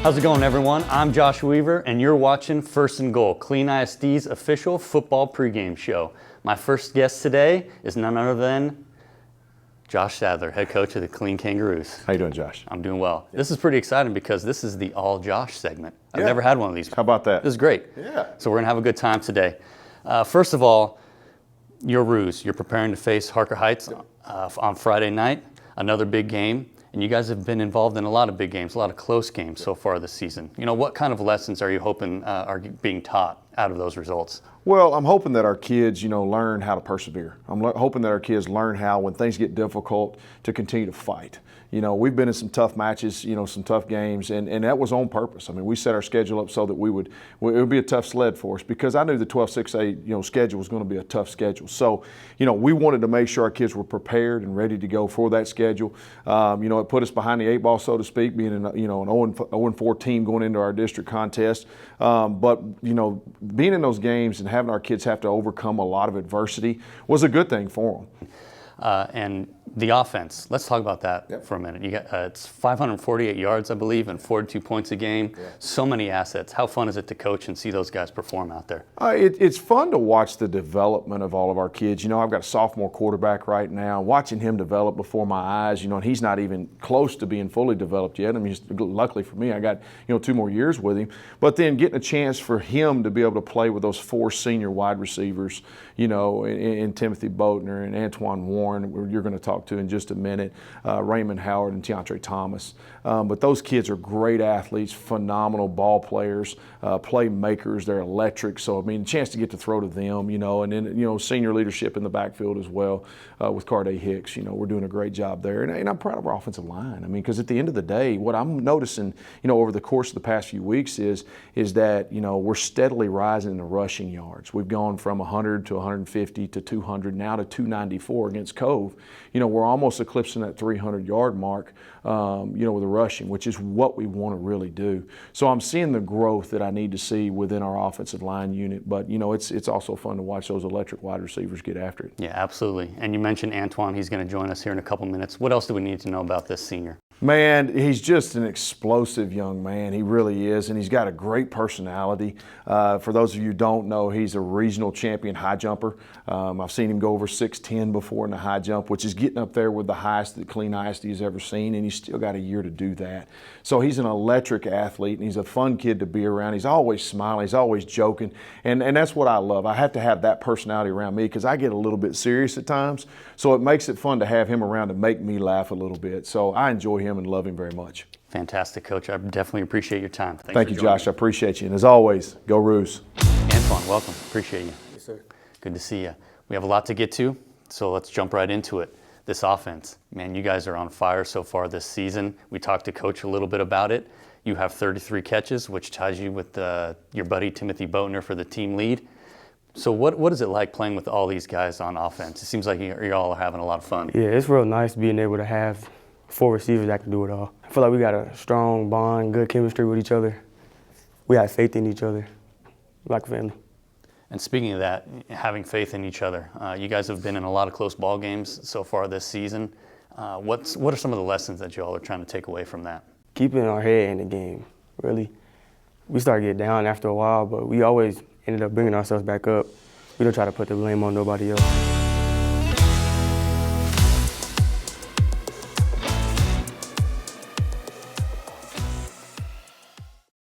How's it going, everyone? I'm Josh Weaver, and you're watching First and Goal, Clean ISD's official football pregame show. My first guest today is none other than Josh Sadler, head coach of the Clean Kangaroos. How you doing, Josh? I'm doing well. This is pretty exciting because this is the All Josh segment. I've never had one of these. How about that? This is great. Yeah. So we're going to have a good time today. First of all, your Roos. You're preparing to face Harker Heights on Friday night, another big game. And you guys have been involved in a lot of big games, a lot of close games so far this season. You know, what kind of lessons are you hoping are being taught out of those results? Well, I'm hoping that our kids, learn how to persevere. I'm hoping that our kids learn how, when things get difficult, to continue to fight. We've been in some tough matches, some tough games, and that was on purpose. I mean, we set our schedule up so that it would be a tough sled for us, because I knew the 12-6A, schedule was going to be a tough schedule. So, we wanted to make sure our kids were prepared and ready to go for that schedule. It put us behind the eight ball, so to speak, being an 0-4 team going into our district contest. But being in those games and having our kids have to overcome a lot of adversity was a good thing for them. And the offense, let's talk about that for a minute. You got it's 548 yards, I believe, and 42 points a game. Yeah. So many assets. How fun is it to coach and see those guys perform out there? It's fun to watch the development of all of our kids. I've got a sophomore quarterback right now. Watching him develop before my eyes, and he's not even close to being fully developed yet. I mean, luckily for me, I got 2 more years with him. But then getting a chance for him to be able to play with those 4 senior wide receivers, in Timothy Boatner and Antoine Warren, you're going to talk to in just a minute, Raymond Howard and Teontre Thomas. But those kids are great athletes, phenomenal ball players, playmakers. They're electric. So, I mean, a chance to get to throw to them, and then, senior leadership in the backfield as well with Carday Hicks. We're doing a great job there. And I'm proud of our offensive line. I mean, because at the end of the day, what I'm noticing, over the course of the past few weeks is that, we're steadily rising in the rushing yards. We've gone from 100 to 150 to 200, now to 294 against Cove. We're almost eclipsing that 300-yard mark, with the rushing, which is what we want to really do. So I'm seeing the growth that I need to see within our offensive line unit. But, it's also fun to watch those electric wide receivers get after it. Yeah, absolutely. And you mentioned Antoine. He's going to join us here in a couple minutes. What else do we need to know about this senior? Man, he's just an explosive young man. He really is, and he's got a great personality. For those of you who don't know, he's a regional champion high jumper. I've seen him go over 6'10" before in the high jump, which is getting up there with the highest that Clean ISD has ever seen, and he's still got a year to do that. So he's an electric athlete, and he's a fun kid to be around. He's always smiling. He's always joking, and that's what I love. I have to have that personality around me because I get a little bit serious at times, so it makes it fun to have him around to make me laugh a little bit. So I enjoy him and love him very much. Fantastic, Coach. I definitely appreciate your time. Thank you, Josh. I appreciate you. And as always, go Roos. Antoine, welcome. Appreciate you. Yes, sir. Good to see you. We have a lot to get to, so let's jump right into it. This offense, man, you guys are on fire so far this season. We talked to Coach a little bit about it. You have 33 catches, which ties you with your buddy Timothy Boatner for the team lead. So what is it like playing with all these guys on offense? It seems like you all are having a lot of fun. Yeah, it's real nice being able to have 4 receivers that can do it all. I feel like we got a strong bond, good chemistry with each other. We have faith in each other, like family. And speaking of that, having faith in each other, you guys have been in a lot of close ball games so far this season. What are some of the lessons that you all are trying to take away from that? Keeping our head in the game, really. We started getting down after a while, but we always ended up bringing ourselves back up. We don't try to put the blame on nobody else.